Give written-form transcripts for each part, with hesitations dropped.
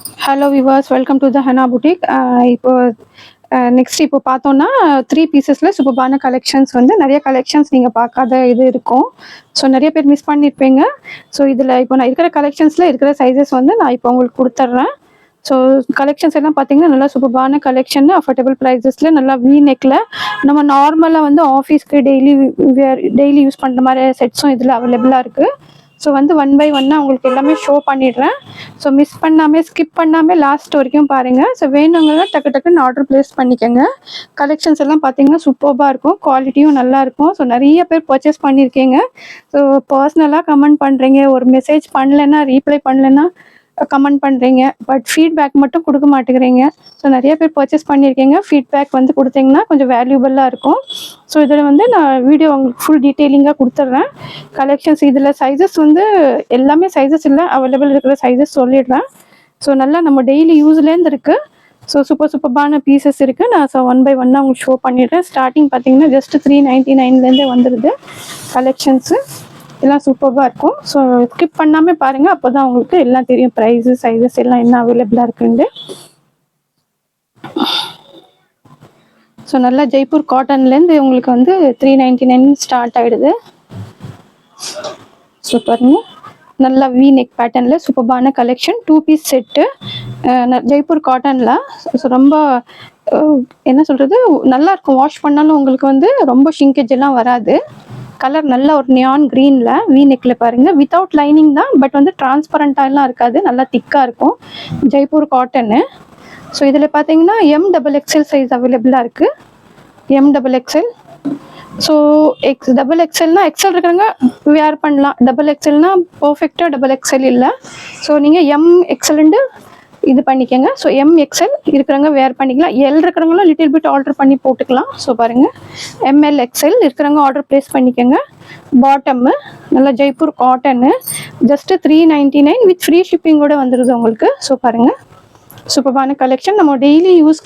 Hello viewers, welcome to the Hana boutique. இப்போ next இப்போ பார்த்தோன்னா 3 பீசஸில் சூப்பர்பான கலெக்ஷன்ஸ் வந்து நிறைய கலெக்ஷன்ஸ் நீங்கள் பார்க்காத இது இருக்கும். ஸோ நிறைய பேர் மிஸ் பண்ணியிருப்பீங்க. ஸோ இதில் இப்போ நான் இருக்கிற கலெக்ஷன்ஸில் இருக்கிற சைஸஸ் வந்து நான் இப்போ உங்களுக்கு கொடுத்துட்றேன். ஸோ கலெக்ஷன்ஸ் எல்லாம் பார்த்தீங்கன்னா நல்லா சூப்பர்பான கலெக்ஷன், அஃபோர்டபுள் ப்ரைஸஸில் நல்லா வி நெக்கில் நம்ம நார்மலாக வந்து ஆஃபீஸ்க்கு டெய்லி யூஸ் பண்ணுற மாதிரி செட்ஸும் இதில் அவைலபிளாக இருக்குது. ஸோ வந்து ஒன் பை ஒன்னாக உங்களுக்கு எல்லாமே ஷோ பண்ணிடுறேன். ஸோ மிஸ் பண்ணாமல் ஸ்கிப் பண்ணாமல் லாஸ்ட் வரைக்கும் பாருங்கள். ஸோ வேணுங்க டக்கு டக்குன்னு ஆர்டர் ப்ளேஸ் பண்ணிக்கோங்க. கலெக்ஷன்ஸ் எல்லாம் பார்த்தீங்கன்னா சூப்பராக இருக்கும், குவாலிட்டியும் நல்லாயிருக்கும். ஸோ நிறைய பேர் பர்ச்சேஸ் பண்ணியிருக்கீங்க. ஸோ பர்சனலாக கமெண்ட் பண்ணுறீங்க, ஒரு மெசேஜ் பண்ணலைன்னா ரீப்ளை பண்ணலைன்னா கமெண்ட் பண்ணுறீங்க, பட் ஃபீட்பேக் மட்டும் கொடுக்க மாட்டேங்கிறீங்க. ஸோ நிறைய பேர் பர்ச்சேஸ் பண்ணியிருக்கீங்க, ஃபீட்பேக் வந்து கொடுத்தீங்கன்னா கொஞ்சம் வேல்யூபலாக இருக்கும். ஸோ இதில் வந்து நான் வீடியோ உங்களுக்கு ஃபுல் டீட்டெயிலிங்காக கொடுத்துட்றேன். கலெக்ஷன்ஸ் இதில் சைஸஸ் வந்து எல்லாமே சைஸஸ் இல்லை, அவைலபிள் இருக்கிற சைஸஸ் சொல்லிடுறேன். ஸோ நல்லா நம்ம டெய்லி யூஸ்லேருந்து இருக்குது. ஸோ சூப்பர்பான பீசஸ் இருக்குது. நான் ஒன் பை ஒன்னாக உங்களுக்கு ஷோ பண்ணிடுறேன். ஸ்டார்டிங் பார்த்தீங்கன்னா ஜஸ்ட் 399 வந்துடுது கலெக்ஷன்ஸு. எல்லாம் சூப்பராக இருக்கும். ஸோ ஸ்கிப் பண்ணாமல் பாருங்கள், அப்போ தான் உங்களுக்கு எல்லாம் தெரியும், ப்ரைஸு சைஸஸ் எல்லாம் என்ன அவைலபிளாக இருக்குன்னு. ஸோ நல்லா ஜெய்ப்பூர் காட்டன்லேருந்து உங்களுக்கு வந்து 399 ஸ்டார்ட் ஆகிடுது. ஸோ பாருங்கள், நல்லா வி நெக் பேட்டர்னில் சூப்பர்பான கலெக்ஷன், 2 பீஸ் செட்டு, ஜெய்ப்பூர் காட்டனில். ஸோ ரொம்ப என்ன சொல்கிறது, நல்லாயிருக்கும். வாஷ் பண்ணாலும் உங்களுக்கு வந்து ரொம்ப ஷிங்கேஜ் எல்லாம் வராது. கலர் நல்ல ஒரு நியான் க்ரீனில் வி நெக்கில் பாருங்கள், வித்தவுட் லைனிங் தான், பட் வந்து டிரான்ஸ்பரண்ட்டாலாம் இருக்காது, நல்லா திக்காக இருக்கும். ஜெய்ப்பூர் காட்டனு. ஸோ இதில் பார்த்தீங்கன்னா MXXL சைஸ் அவைலபிளாக இருக்குது. MXXL. ஸோ XXLனா எக்ஸல் இருக்கிறவங்க வேர் பண்ணலாம், XXLனா பர்ஃபெக்டாக XXL இல்லை. ஸோ நீங்கள் MXL இது பண்ணிக்கோங்க. ஸோ MXL இருக்கிறவங்க வேர் பண்ணிக்கலாம், எல் இருக்கிறவங்களும் லிட்டில் பிட் ஆர்டர் பண்ணி போட்டுக்கலாம். ஸோ பாருங்கள், MLXL இருக்கிறவங்க ஆர்டர் ப்ளேஸ் பண்ணிக்கோங்க. பாட்டம்மு நல்லா Jaipur cotton, just 399 with free ஷிப்பிங்கோடு வந்துடுது உங்களுக்கு. ஸோ பாருங்கள், சூப்பர்பான கலெக்ஷன், நம்ம டெய்லி யூஸ்.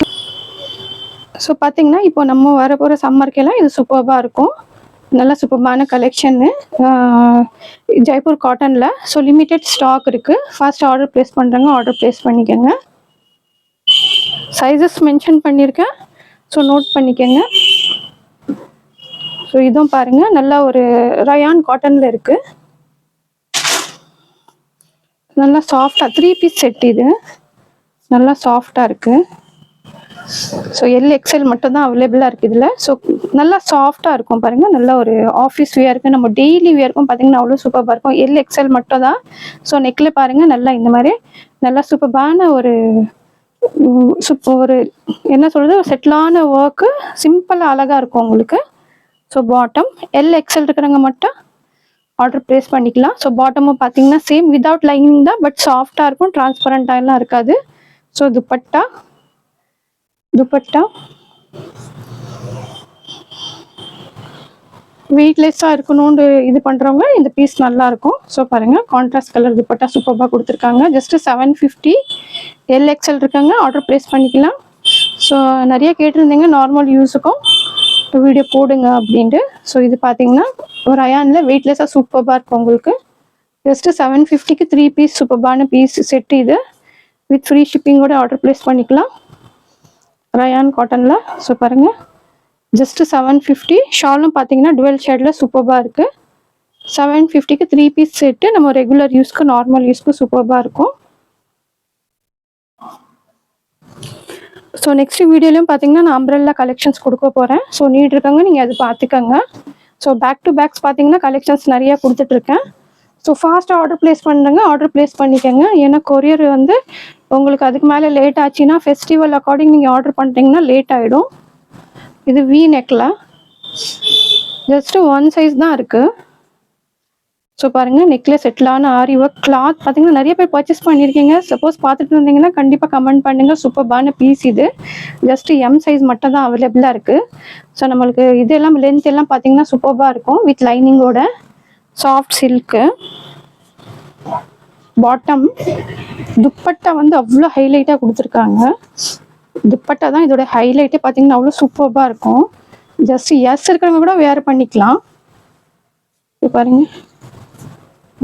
ஸோ பார்த்தீங்கன்னா இப்போ நம்ம வர போகிற சம்மருக்கெல்லாம் இது சூப்பராக இருக்கும். நல்ல சூப்பர்பான கலெக்ஷன்னு, ஜெய்ப்பூர் காட்டனில். ஸோ லிமிட்டெட் ஸ்டாக் இருக்குது. ஃபாஸ்ட் ஆர்டர் ப்ளேஸ் பண்ணுறாங்க, ஆர்டர் ப்ளேஸ் பண்ணிக்கோங்க. சைஸஸ் மென்ஷன் பண்ணியிருக்கேன், ஸோ நோட் பண்ணிக்கோங்க. ஸோ இதுவும் பாருங்கள், நல்லா ஒரு ரயான் காட்டனில் இருக்குது. நல்லா சாஃப்டாக 3 பீஸ் செட், இது நல்லா சாஃப்டாக இருக்குது. ஸோ LXL மட்டும் தான் அவைலபிளாக இருக்குது இதில். ஸோ நல்லா சாஃப்டாக இருக்கும் பாருங்கள், நல்லா ஒரு ஆஃபீஸ் வியருக்கு, நம்ம டெய்லி வியருக்கும் பார்த்தீங்கன்னா அவ்வளோ சூப்பராக இருக்கும். LXL மட்டும் தான். ஸோ நெக்கில் பாருங்கள், நல்லா இந்த மாதிரி நல்லா சூப்பரான ஒரு என்ன சொல்கிறது, ஒரு செட்டிலான ஒர்க்கு, சிம்பிளாக அழகாக இருக்கும் உங்களுக்கு. ஸோ பாட்டம் LXL இருக்கிறவங்க மட்டும் ஆர்டர் ப்ளேஸ் பண்ணிக்கலாம். ஸோ பாட்டமும் பார்த்தீங்கன்னா சேம், வித்தவுட் லைனிங் தான், பட் சாஃப்டாக இருக்கும், டிரான்ஸ்பரண்ட்டாகலாம் இருக்காது. ஸோ துப்பட்டா வெயிட்லெஸ்ஸாக இருக்கணும்னு இது பண்ணுறவங்க இந்த பீஸ் நல்லாயிருக்கும். ஸோ பாருங்கள், கான்ட்ராஸ்ட் கலர் துப்பட்டா சூப்பராக கொடுத்துருக்காங்க. ஜஸ்ட்டு 750. LXL இருக்காங்க, ஆர்டர் ப்ளேஸ் பண்ணிக்கலாம். ஸோ நிறைய கேட்டிருந்தீங்க நார்மல் யூஸுக்கும் வீடியோ போடுங்க அப்படின்ட்டு. ஸோ இது பார்த்தீங்கன்னா ஒரு அயானில் வெயிட்லெஸ்ஸாக சூப்பராக இருக்கும் உங்களுக்கு. ஜஸ்ட்டு 750க்கு 3 பீஸ் சூப்பரான பீஸ் செட்டு இது, வித் ஃப்ரீ ஷிப்பிங்கோட ஆர்டர் ப்ளேஸ் பண்ணிக்கலாம். ரயான் காட்டனில். ஸோ பாருங்கள், ஜஸ்ட்டு 750. ஷாலும் பார்த்தீங்கன்னா டுவெல் ஷேடில் சூப்பராக இருக்குது. 750க்கு 3 பீஸ் செட்டு, நம்ம ரெகுலர் யூஸ்க்கு நார்மல் யூஸ்க்கு சூப்பராக இருக்கும். ஸோ நெக்ஸ்ட் வீடியோலையும் பார்த்தீங்கன்னா நான் அம்ப்ரெல்லா கலெக்ஷன்ஸ் கொடுக்க போகிறேன். ஸோ நீட் இருக்காங்க, நீங்கள் அது பார்த்துக்கோங்க. ஸோ பேக் டு பேக்ஸ் பார்த்தீங்கன்னா கலெக்ஷன்ஸ் நிறையா கொடுத்துட்ருக்கேன். ஸோ ஃபாஸ்ட்டாக ஆர்டர் ப்ளேஸ் பண்ணுறங்க, ஆர்டர் ப்ளேஸ் பண்ணிக்கோங்க. ஏன்னா கொரியர் வந்து உங்களுக்கு அதுக்கு மேலே லேட் ஆச்சுன்னா, ஃபெஸ்டிவல் அக்கார்டிங் நீங்கள் ஆர்டர் பண்ணுறீங்கன்னா லேட் ஆகிடும். இது வி நெக்கில் ஜஸ்ட்டு 1 சைஸ் தான் இருக்குது. ஸோ பாருங்கள், நெக்கில் செட்டிலான ஆரி ஒர்க் கிளாத் பார்த்தீங்கன்னா நிறைய பேர் பர்ச்சேஸ் பண்ணியிருக்கீங்க. சப்போஸ் பார்த்துட்டு இருந்தீங்கன்னா கண்டிப்பாக கமெண்ட் பண்ணுங்கள். சூப்பர்பான பீஸ் இது. ஜஸ்ட்டு M சைஸ் மட்டும் தான் அவைலபிளாக இருக்குது. ஸோ நம்மளுக்கு இதெல்லாம் லென்த் எல்லாம் பார்த்தீங்கன்னா சூப்பராக இருக்கும், வித் லைனிங்கோட. Soft silk. பாட்டம் துப்பட்டா வந்து அவ்வளோ ஹைலைட்டாக கொடுத்துருக்காங்க. துப்பட்டா தான் இதோட ஹைலைட்டே, பார்த்தீங்கன்னா அவ்வளோ சூப்பராக இருக்கும். ஜஸ்ட் எஸ் இருக்கிறவங்க கூட வேர் பண்ணிக்கலாம். இது பாருங்க,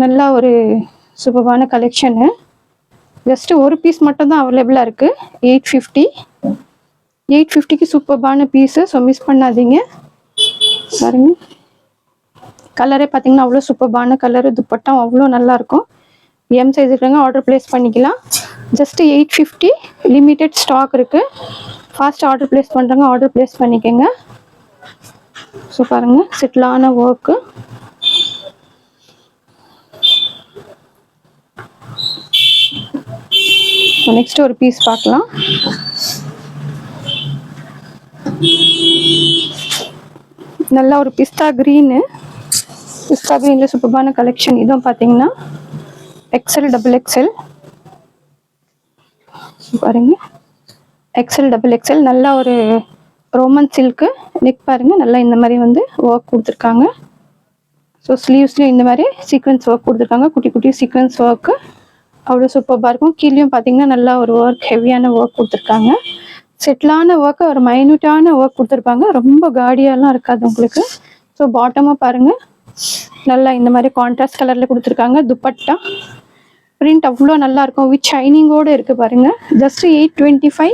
நல்லா ஒரு சூப்பரான கலெக்ஷனு. ஜஸ்ட் ஒரு பீஸ் மட்டும் தான் அவைலபிளாக இருக்குது. 850. 850க்கு சூப்பர்பான பீஸு. ஸோ மிஸ் பண்ணாதீங்க. பாருங்க, கலரே பார்த்தீங்கன்னா அவ்வளோ சூப்பர்பான கலரு. துப்பட்டா அவ்வளோ நல்லாயிருக்கும். எம் சைஸ் இருக்கிறவங்க ஆர்டர் ப்ளேஸ் பண்ணிக்கலாம். ஜஸ்ட் 850. லிமிட்டெட் ஸ்டாக் இருக்குது. ஃபாஸ்ட் ஆர்டர் ப்ளேஸ் பண்ணுறவங்க ஆர்டர் ப்ளேஸ் பண்ணிக்கோங்க. ஸோ பாருங்கள், செட்டிலான ஒர்க்கு. நெக்ஸ்ட் ஒரு பீஸ் பார்க்கலாம். நல்லா ஒரு பிஸ்தா க்ரீனு. பிஸ்தா க்ரீனில் சூப்பர்பான கலெக்ஷன். இதுவும் பார்த்தீங்கன்னா XL XXL பாருங்க, XL XXL. நல்லா ஒரு ரோமன் சில்க்கு. நெக் பாருங்க, நல்லா இந்த மாதிரி வந்து ஒர்க் கொடுத்துருக்காங்க. ஸோ ஸ்லீவ்ஸ்லேயும் இந்த மாதிரி சீக்வன்ஸ் ஒர்க் கொடுத்துருக்காங்க. குட்டி குட்டி சீக்வன்ஸ் ஒர்க்கு அவ்வளோ சூப்பராக இருக்கும். கீழேயும் பார்த்தீங்கன்னா நல்லா ஒரு ஒர்க், ஹெவியான ஒர்க் கொடுத்துருக்காங்க. செட்டிலான ஒர்க்கு, ஒரு மைன்யூட்டான ஒர்க் கொடுத்துருப்பாங்க. ரொம்ப காடியாலாம் இருக்காது உங்களுக்கு. ஸோ பாட்டமாக பாருங்கள், நல்லா இந்த மாதிரி கான்ட்ராஸ்ட் கலரில் கொடுத்துருக்காங்க. துப்பட்டா பிரிண்ட் அவ்வளோ நல்லாயிருக்கும். வித் ஷைனிங்கோடு இருக்குது பாருங்கள். ஜஸ்ட் 825.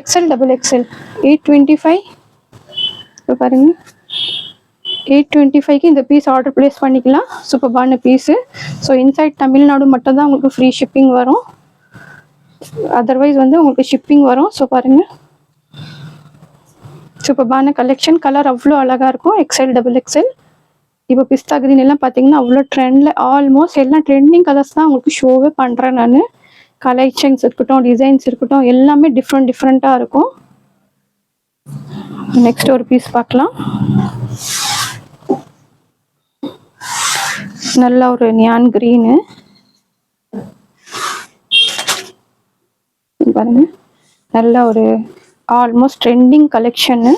XL XXL 825. இப்போ பாருங்கள், 825க்கு இந்த பீஸ் ஆர்டர் ப்ளேஸ் பண்ணிக்கலாம். சூப்பர்பான பீஸு. ஸோ இன்சைட் தமிழ்நாடு மட்டும்தான் உங்களுக்கு ஃப்ரீ ஷிப்பிங் வரும். அதர்வைஸ் வந்து உங்களுக்கு ஷிப்பிங் வரும். ஸோ பாருங்கள், சூப்பர்பான கலெக்ஷன். கலர் அவ்வளோ அழகாக இருக்கும். XL XXL. இப்போ பிஸ்தா கிரீன் எல்லாம் பார்த்தீங்கன்னா அவ்வளோ ட்ரெண்டில், ஆல்மோஸ்ட் எல்லாம் ட்ரெண்டிங் கலர்ஸ் தான் உங்களுக்கு ஷோவே பண்ணுறேன் நான். கலெக்ஷன்ஸ் இருக்கட்டும், டிசைன்ஸ் இருக்கட்டும், எல்லாமே டிஃப்ரெண்ட்டாக இருக்கும். நெக்ஸ்ட் ஒரு பீஸ் பார்க்கலாம். நல்ல ஒரு நியான் கிரீனு பாருங்க. நல்ல ஒரு ஆல்மோஸ்ட் ட்ரெண்டிங் கலெக்ஷனு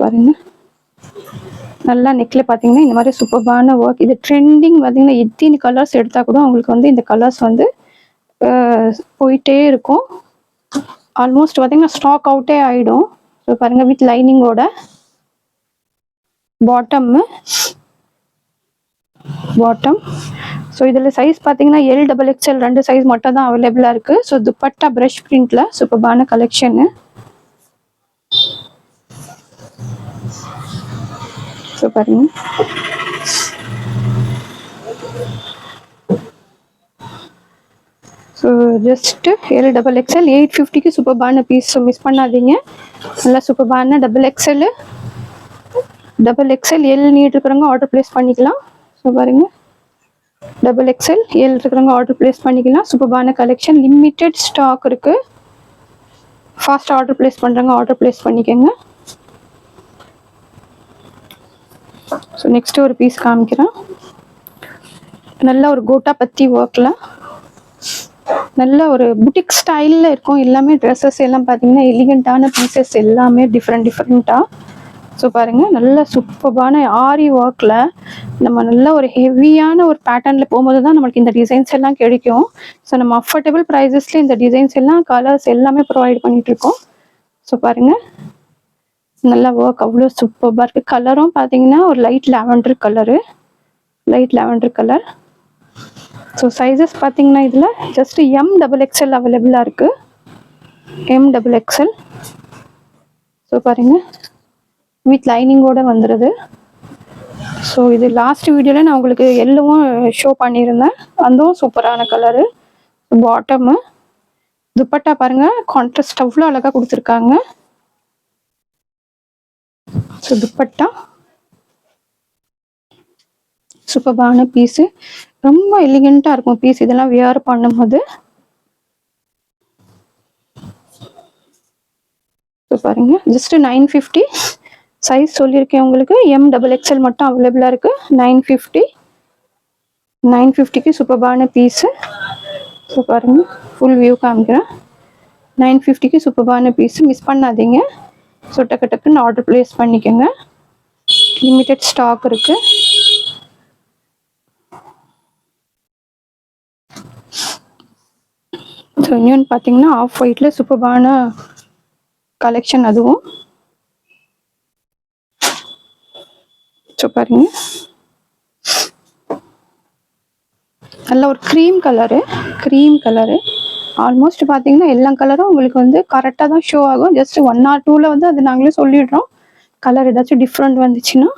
பாருங்க. நல்லா நெக்கில் பார்த்தீங்கன்னா இந்த மாதிரி சூப்பர்பான ஒர்க். இது ட்ரெண்டிங் பார்த்தீங்கன்னா எத்தனை கலர்ஸ் எடுத்தால் கூட உங்களுக்கு வந்து இந்த கலர்ஸ் வந்து போயிட்டே இருக்கும். ஆல்மோஸ்ட் பார்த்தீங்கன்னா ஸ்டாக் அவுட்டே ஆகிடும். ஸோ பாருங்கள், வித் லைனிங்கோட. பாட்டம். ஸோ இதில் சைஸ் பார்த்தீங்கன்னா L XXL 2 சைஸ் மட்டும் தான் அவைலபிளாக இருக்குது. ஸோ துப்பட்டா ப்ரஷ் பிரிண்டில் சூப்பர்பான கலெக்ஷனு. ஸோ பாருங்க, ஸோ ஜஸ்ட்டு L XXL 850க்கு சூப்பர்பான பீஸ். ஸோ மிஸ் பண்ணாதீங்க. நல்லா சூப்பர்பான XXL L நீட் இருக்கிறவங்க ஆர்டர் ப்ளேஸ் பண்ணிக்கலாம். ஸோ பாருங்க, XXL L இருக்கிறவங்க ஆர்டர் ப்ளேஸ் பண்ணிக்கலாம். சூப்பர்பான கலெக்ஷன். லிமிட்டெட் ஸ்டாக் இருக்குது. ஃபாஸ்ட் ஆர்டர் ப்ளேஸ் பண்ணுறவங்க ஆர்டர் ப்ளேஸ் பண்ணிக்கோங்க. ஸோ நெக்ஸ்ட்டு ஒரு பீஸ் காமிக்கிறேன். நல்ல ஒரு கோட்டா பத்தி ஒர்க்கில், நல்ல ஒரு புட்டிக் ஸ்டைலில் இருக்கும். எல்லாமே ட்ரெஸ்ஸஸ் எல்லாம் பார்த்தீங்கன்னா எலிகண்ட்டான பீசஸ், எல்லாமே டிஃப்ரெண்ட்டாக. ஸோ பாருங்கள், நல்ல சூப்பர்பான ஆரி ஒர்க்கில் நம்ம நல்ல ஒரு ஹெவியான ஒரு பேட்டர்னில் போகும்போது தான் நம்மளுக்கு இந்த டிசைன்ஸ் எல்லாம் கிடைக்கும். ஸோ நம்ம அஃபோர்டபுள் ப்ரைஸஸில் இந்த டிசைன்ஸ் எல்லாம், கலர்ஸ் எல்லாமே ப்ரொவைட் பண்ணிகிட்ருக்கோம். ஸோ பாருங்கள், நல்லா ஒர்க் அவ்வளோ சூப்பராக இருக்குது. கலரும் பார்த்தீங்கன்னா ஒரு light lavender colour. So sizes பார்த்தீங்கன்னா இதில் ஜஸ்ட் M XXL அவைலபிளாக இருக்குது. M XXL. ஸோ பாருங்கள், வித் லைனிங்கோடு வந்துடுது. ஸோ இது லாஸ்ட் வீடியோவில் நான் உங்களுக்கு எல்லோவும் ஷோ பண்ணியிருந்தேன். அதுவும் சூப்பரான கலரு. பாட்டமு. துப்பட்டா பாருங்கள், கான்ட்ராஸ்ட் அவ்வளோ அழகாக கொடுத்துருக்காங்க. ஸோ துப்பட்டா சூப்பரான பீஸு. ரொம்ப எலிகெண்ட்டாக இருக்கும் பீஸ் இதெல்லாம் வியர் பண்ணும்போது. ஸோ பாருங்க, ஜஸ்ட் 950 சைஸ் சொல்லியிருக்கேன் உங்களுக்கு. M XXL மட்டும் அவைலபிளாக இருக்குது. 950க்கு சூப்பரான பீஸு. ஸோ பாருங்க, ஃபுல் வியூ காமிக்கிறேன். 950க்கு சூப்பரான பீஸு. மிஸ் பண்ணாதீங்க. ஸோ டக்குன்னு ஆர்டர் ப்ளேஸ் பண்ணிக்கோங்க. லிமிட்டெட் ஸ்டாக் இருக்குது. ஸோ இன்னொன்று பார்த்தீங்கன்னா ஆஃப் ஒயிட்டில் சூப்பரான கலெக்ஷன் அதுவும். ஸோ பாருங்க, நல்ல ஒரு க்ரீம் கலரு ஆல்மோஸ்ட் பார்த்தீங்கன்னா எல்லா கலரும் உங்களுக்கு வந்து கரெக்டாக தான் ஷோ ஆகும். ஜஸ்ட் 1 or 2ல வந்து அது நாங்களே சொல்லிடுறோம். கலர் ஏதாச்சும் டிஃப்ரெண்ட் வந்துச்சுன்னா.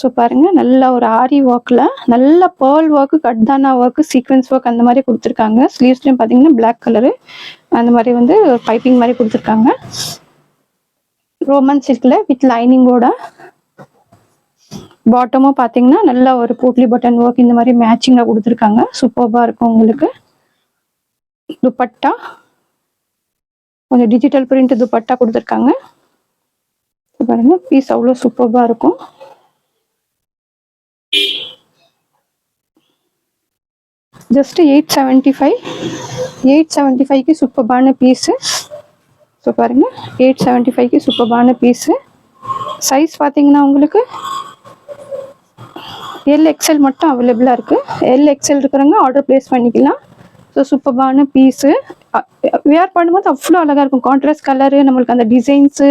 ஸோ பாருங்கள், நல்ல ஒரு ஆரி ஒர்க்கில் நல்ல pearl work, cutdana work, sequence work அந்த மாதிரி கொடுத்துருக்காங்க. ஸ்லீவ்ஸ்லேயும் பார்த்தீங்கன்னா பிளாக் கலரு அந்த மாதிரி வந்து பைப்பிங் மாதிரி கொடுத்துருக்காங்க. Roman சில்கில் with லைனிங்கோட. பாட்டமும் பார்த்தீங்கன்னா நல்ல ஒரு போட்லி பட்டன் ஒர்க் இந்த மாதிரி மேட்சிங்காக கொடுத்துருக்காங்க. சூப்பராக இருக்கும் உங்களுக்கு. துப்பட்டா கொஞ்சம் டிஜிட்டல் பிரிண்ட் துப்பட்டா கொடுத்துருக்காங்க. பாருங்க, பீஸ் அவ்வளோ சூப்பராக இருக்கும். ஜஸ்ட் 875க்கு சூப்பரான பீஸு. ஸோ பாருங்க, 875க்கு சூப்பரான பீஸு. சைஸ் பார்த்தீங்கன்னா உங்களுக்கு LXL மட்டும் அவைலபிளாக இருக்குது. LXL இருக்கிறவங்க ஆர்டர் ப்ளேஸ் பண்ணிக்கலாம். ஸோ சூப்பரான பீஸு. வேர் பண்ணும்போது அவ்வளோ அழகாக இருக்கும். கான்ட்ராஸ்ட் கலரு, நம்மளுக்கு அந்த டிசைன்ஸு,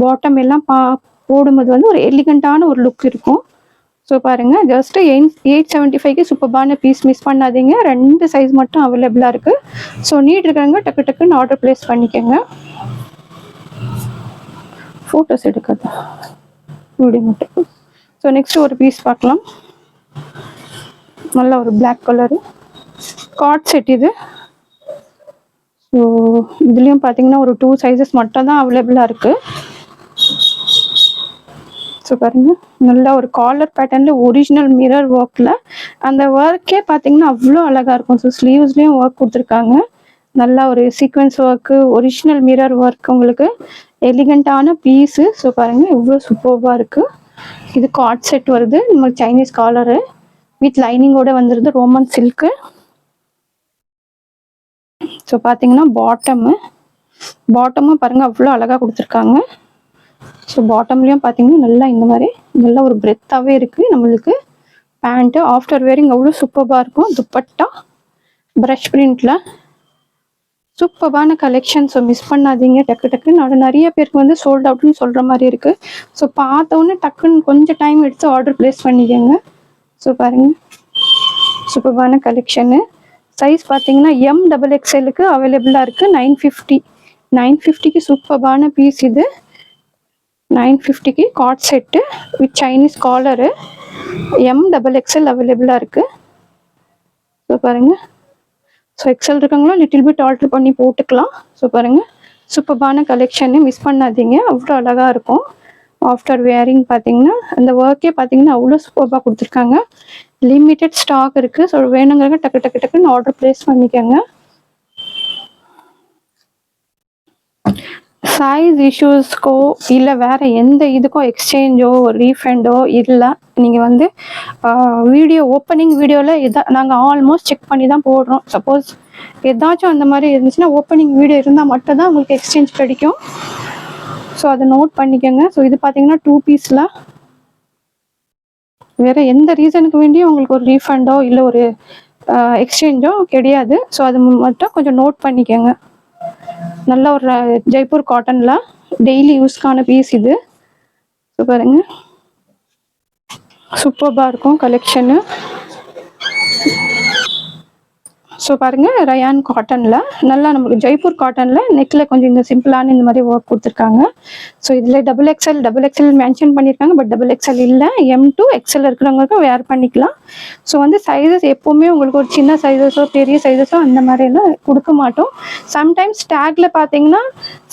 பாட்டம் எல்லாம் போடும்போது வந்து ஒரு எலிகண்ட்டான ஒரு லுக் இருக்கும். ஸோ பாருங்கள், ஜஸ்ட்டு 875க்கு சூப்பரான பீஸ். மிஸ் பண்ணாதீங்க. 2 சைஸ் மட்டும் அவைலபிளாக இருக்குது. ஸோ நீட் இருக்கிறவங்க டக்கு டக்குன்னு ஆர்டர் ப்ளேஸ் பண்ணிக்கோங்க. ஃபோட்டோஸ் எடுக்காது வீடியோ மட்டும். ஸோ நெக்ஸ்ட் ஒரு பீஸ் பார்க்கலாம். நல்ல ஒரு பிளாக் கலரு காட் செட் இது. ஸோ இதுலேயும் பார்த்தீங்கன்னா ஒரு 2 சைஸஸ் மட்டும் தான் அவைலபிளாக இருக்குது. ஸோ பாருங்கள், நல்ல ஒரு காலர் பேட்டர்னில் ஒரிஜினல் மிரர் ஒர்க்கில் அந்த ஒர்க்கே பார்த்தீங்கன்னா அவ்வளோ அழகாக இருக்கும். ஸோ ஸ்லீவ்ஸ்லேயும் ஒர்க் கொடுத்துருக்காங்க. நல்லா ஒரு sequence work, original mirror work, உங்களுக்கு எலிகண்ட்டான பீஸு. ஸோ பாருங்கள், எவ்வளோ சூப்பராக இருக்குது. இது காட் செட் வருது. நமக்கு சைனீஸ் காலரு வித் லைனிங்கோட வந்துடுது. Roman silk. ஸோ பார்த்தீங்கன்னா பாட்டமும் பாருங்கள் அவ்வளோ அழகாக கொடுத்துருக்காங்க. ஸோ பாட்டம்லேயும் பார்த்தீங்கன்னா நல்லா இந்த மாதிரி நல்லா ஒரு பிரெத்தாகவே இருக்குது. நம்மளுக்கு பேண்ட்டு ஆஃப்டர் வேரிங் அவ்வளோ சூப்பராக இருக்கும். துப்பட்டா ப்ரஷ் பிரிண்டில் சூப்பரான கலெக்ஷன். ஸோ மிஸ் பண்ணாதீங்க. டக்கு டக்குன்னு நிறைய பேருக்கு வந்து சோல்ட் அவுட்னு சொல்கிற மாதிரி இருக்குது. ஸோ பார்த்தோன்னே டக்குன்னு கொஞ்சம் டைம் எடுத்து ஆர்டர் ப்ளேஸ் பண்ணிக்கோங்க. ஸோ பாருங்கள், சூப்பரான கலெக்ஷனு. சைஸ் பார்த்தீங்கன்னா MXXLக்கு அவைலபிளாக இருக்குது. 950க்கு சூப்பரான பீஸ் இது. 950க்கு cord set with Chinese collar. MXXL அவைலபிளாக இருக்குது. ஸோ பாருங்கள், ஸோ எக்ஸல் இருக்காங்களோ லிட்டில் பிட் ஆல்ட்ரு பண்ணி போட்டுக்கலாம். ஸோ பாருங்கள், சூப்பரான கலெக்ஷனு. மிஸ் பண்ணாதீங்க. அவ்வளோ அழகாக இருக்கும். ஆஃப்டர் வேரிங் பார்த்தீங்கன்னா அந்த ஒர்க்கே பார்த்தீங்கன்னா அவ்வளோ சூப்பராக கொடுத்துருக்காங்க. லிமிட்டட் ஸ்டாக் இருக்குது. ஸோ வேணுங்கிறவங்க டக்கு டக்குன்னு ஆர்டர் ப்ளேஸ் பண்ணிக்கோங்க. சைஸ் இஷ்யூஸ்க்கோ இல்லை வேறு எந்த இதுக்கோ எக்ஸ்சேஞ்சோ ரீஃபண்டோ இல்லை, நீங்கள் வந்து வீடியோ ஓப்பனிங் வீடியோவில் நாங்கள் ஆல்மோஸ்ட் செக் பண்ணி தான் போடுறோம். சப்போஸ் ஏதாச்சும் அந்த மாதிரி இருந்துச்சுன்னா ஓப்பனிங் வீடியோ இருந்தால் மட்டும்தான் உங்களுக்கு எக்ஸ்சேஞ்ச் கிடைக்கும். ஸோ அதை நோட் பண்ணிக்கோங்க. ஸோ இது பார்த்தீங்கன்னா 2 பீஸில் வேறு எந்த ரீசனுக்கு வேண்டியும் உங்களுக்கு ஒரு ரீஃபண்டோ இல்லை ஒரு எக்ஸ்சேஞ்சோ கிடையாது. ஸோ அது மட்டும் கொஞ்சம் நோட் பண்ணிக்கோங்க. நல்ல ஒரு ஜெய்ப்பூர் காட்டனில் டெய்லி யூஸ்க்கான பீஸ் இது. ஸோ பாருங்கள், சூப்பராக இருக்கும் கலெக்ஷனு. ஸோ பாருங்கள், ரயான் காட்டனில் நல்லா நமக்கு ஜெய்ப்பூர் காட்டனில் நெக்கில் கொஞ்சம் இந்த சிம்பிளான இந்த மாதிரி ஒர்க் கொடுத்துருக்காங்க. ஸோ இதில் XXL மென்ஷன் பண்ணியிருக்காங்க. பட் XXL இல்லை. M to XL இருக்கிறவங்களுக்கும் வேர் பண்ணிக்கலாம். ஸோ வந்து சைஸஸ் எப்போவுமே உங்களுக்கு ஒரு சின்ன சைஸஸோ பெரிய சைஸஸோ அந்த மாதிரிலாம் கொடுக்க மாட்டோம். சம்டைம்ஸ் டேக்கில் பார்த்தீங்கன்னா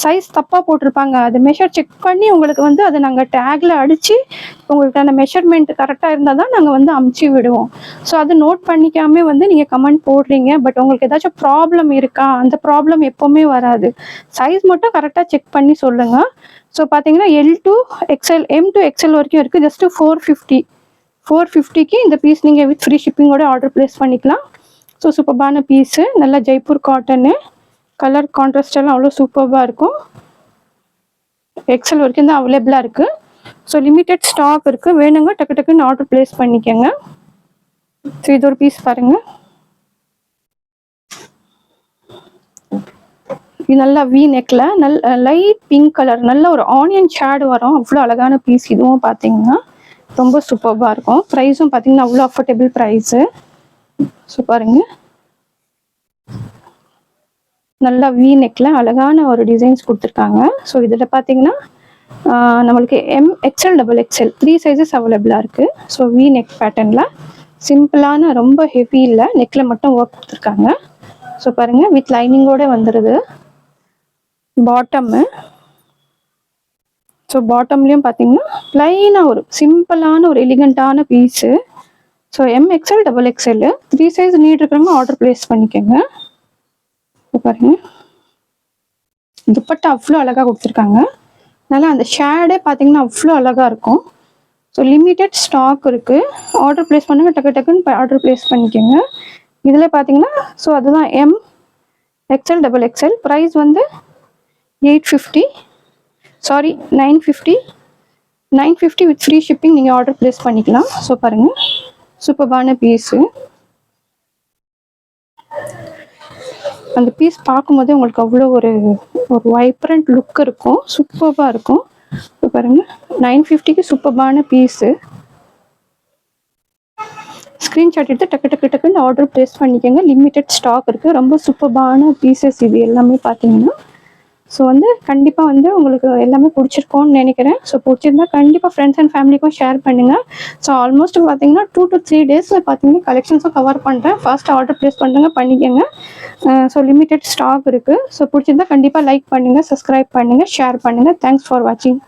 சைஸ் தப்பாக போட்டிருப்பாங்க. அது மெஷர் செக் பண்ணி உங்களுக்கு வந்து அதை நாங்கள் டேக்கில் அடித்து உங்களுக்கு அந்த மெஷர்மெண்ட் கரெக்டாக இருந்தால் தான் நாங்கள் வந்து அமுச்சு விடுவோம். ஸோ அதை நோட் பண்ணிக்காமல் வந்து நீங்கள் கமெண்ட் போடுறீங்க. பட் உங்களுக்கு ஏதாச்சும் ப்ராப்ளம் இருக்கா? அந்த ப்ராப்ளம் எப்போவுமே வராது. சைஸ் மட்டும் கரெக்டாக செக் பண்ணி சொல்லுங்கள். ஸோ பார்த்தீங்கன்னா L to XL, M to XL வரைக்கும் இருக்குது. ஜஸ்ட்டு 450க்கு இந்த பீஸ் நீங்கள் வித் ஃப்ரீ ஷிப்பிங்கோட ஆர்டர் ப்ளேஸ் பண்ணிக்கலாம். ஸோ சூப்பரான பீஸு. நல்லா ஜெய்ப்பூர் காட்டனு. கலர் கான்ட்ராஸ்ட் எல்லாம் அவ்வளோ சூப்பராக இருக்கும். XL வரைக்கும் தான் அவைலபிளாக இருக்குது. ஸோ லிமிட்டட் ஸ்டாக் இருக்குது. வேணுங்க டக்கு டக்குன்னு ஆர்டர் ப்ளேஸ் பண்ணிக்கோங்க. ஸோ இது ஒரு பீஸ் பாருங்கள். இது நல்லா வி நெக்கில் லைட் பிங்க் கலர் நல்ல ஒரு ஆனியன் ஷேடு வரும். அவ்வளோ அழகான பீஸ். இதுவும் பார்த்தீங்கன்னா ரொம்ப சூப்பராக இருக்கும். ப்ரைஸும் பார்த்தீங்கன்னா அவ்வளோ அஃபோர்டபுள் ப்ரைஸு. ஸோ பாருங்க, நல்லா வி நெக்கில் அழகான ஒரு டிசைன்ஸ் கொடுத்துருக்காங்க. ஸோ இதில் பார்த்தீங்கன்னா நம்மளுக்கு எக்ஸ்எல் டபுள் எக்ஸ்எல் 3 சைஸஸ் அவைலபிளாக இருக்குது. ஸோ வி நெக் பேட்டர்னில் சிம்பிளான, ரொம்ப ஹெவி இல்லை, நெக்கில் மட்டும் ஒர்க் கொடுத்துருக்காங்க. ஸோ பாருங்கள், வித் லைனிங்கோடு வந்துடுது. பாட்டம்மு, ஸோ பாட்டம்லேயும் பார்த்தீங்கன்னா ப்ளைனாக ஒரு சிம்பிளான ஒரு எலிகண்ட்டான piece. So XL double XL 3 size need இருக்கிறவங்க ஆர்டர் ப்ளேஸ் பண்ணிக்கோங்க. பாருங்க, துப்பட்டா அவ்வளோ அழகாக கொடுத்துருக்காங்க. அதனால அந்த ஷேடே பார்த்தீங்கன்னா அவ்வளோ அழகாக இருக்கும். ஸோ லிமிட்டட் ஸ்டாக் இருக்குது. ஆர்டர் ப்ளேஸ் பண்ணுங்க, டக்கு டக்குன்னு ஆர்டர் ப்ளேஸ் பண்ணிக்கோங்க. இதில் பார்த்தீங்கன்னா ஸோ அதுதான் எக்ஸ்எல் டபுள் எக்ஸ்எல். ப்ரைஸ் வந்து 850, சாரி 950 வித் ஃப்ரீ ஷிப்பிங் நீங்கள் ஆர்டர் ப்ளேஸ் பண்ணிக்கலாம். ஸோ பாருங்கள், சூப்பர்பான பீஸு. அந்த பீஸ் பார்க்கும்போதே உங்களுக்கு அவ்வளோ ஒரு வைப்ரண்ட் லுக் இருக்கும், சூப்பராக இருக்கும். இப்போ பாருங்கள், 950க்கு சூப்பர்பான பீஸு. ஸ்க்ரீன்ஷாட் எடுத்து டக்குன்னு ஆர்டர் ப்ளேஸ் பண்ணிக்கோங்க. லிமிட்டட் ஸ்டாக் இருக்குது. ரொம்ப சூப்பர்பான பீசஸ் இது எல்லாமே பார்த்தீங்கன்னா. ஸோ வந்து கண்டிப்பாக வந்து உங்களுக்கு எல்லாமே பிடிச்சிருக்கோன்னு நினைக்கிறேன். ஸோ பிடிச்சிருந்தா கண்டிப்பாக ஃப்ரெண்ட்ஸ் அண்ட் ஃபேமிலிக்கும் ஷேர் பண்ணுங்கள். ஸோ ஆல்மோஸ்ட் பார்த்தீங்கன்னா 2 to 3 டேஸில் பார்த்தீங்கன்னா கலெக்ஷன்ஸும் கவர் பண்ணுறேன். ஃபாஸ்ட்டாக ஆர்டர் ப்ளேஸ் பண்ணுங்க, பண்ணிக்கோங்க. ஸோ லிமிட்டட் ஸ்டாக் இருக்குது. ஸோ பிடிச்சிருந்தா கண்டிப்பாக லைக் பண்ணுங்கள், சப்ஸ்கிரைப் பண்ணுங்கள், ஷேர் பண்ணுங்கள். தேங்க்ஸ் ஃபார் வாட்சிங்.